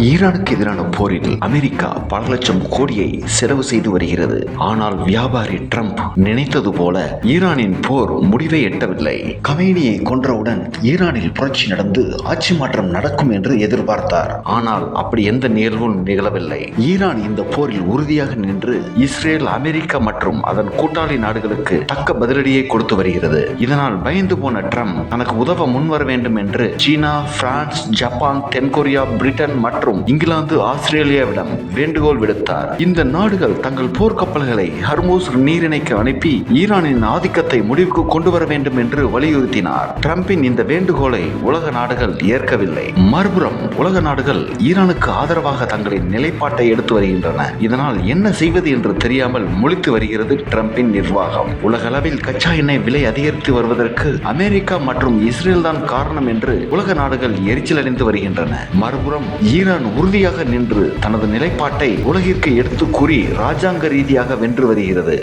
ஈரானுக்கு எதிரான போரில் அமெரிக்கா பல லட்சம் கோடியை செலவு செய்து வருகிறது. ஆனால் வியாபாரி ட்ரம்ப் நினைத்தது போல ஈரானின் போர் முடிவை எட்டவில்லை. கமேனியை கொன்றவுடன் ஈரானில் புரட்சி நடந்து ஆட்சி மாற்றம் நடக்கும் என்று எதிர்பார்த்தார். ஆனால் அப்படி எந்த நிகழ்வும் நிகழவில்லை. ஈரான் இந்த போரில் உறுதியாக நின்று இஸ்ரேல், அமெரிக்கா மற்றும் அதன் கூட்டாளி நாடுகளுக்கு தக்க பதிலடியை கொடுத்து வருகிறது. இதனால் பயந்து போன ட்ரம்ப் தனக்கு உதவ முன்வர வேண்டும் என்று சீனா, பிரான்ஸ், ஜப்பான், தென்கொரியா, பிரிட்டன் மற்றும் இங்கிலாந்து, ஆஸ்திரேலியாவிடம் வேண்டுகோள் விடுத்தார். இந்த நாடுகள் தங்கள் போர்க்கப்பல்களை ஹர்மூஸ் நீரிணைக்கு அனுப்பி ஈரானின் ஆதிக்கத்தை முடிவுக்கு கொண்டு வர வேண்டும் என்று வலியுறுத்தினார். ட்ரம்பின் இந்த வேண்டுகோளை உலக நாடுகள் ஏற்கவில்லை. மறுபுறம் உலக நாடுகள் ஈரானுக்கு ஆதரவாக தங்களின் நிலைப்பாட்டை எடுத்து வருகின்றன. இதனால் என்ன செய்வது என்று தெரியாமல் முழித்து வருகிறது ட்ரம்பின் நிர்வாகம். உலகளவில் கச்சா எண்ணெய் விலை அதிகரித்து வருவதற்கு அமெரிக்கா மற்றும் இஸ்ரேல் தான் காரணம் என்று உலக நாடுகள் எரிச்சல் அடைந்து வருகின்றன. மறுபுறம் ஈரான் உறுதியாக நின்று தனது நிலைப்பாட்டை உலகிற்கு எடுத்து கூறி ராஜாங்க ரீதியாக வென்று வருகிறது.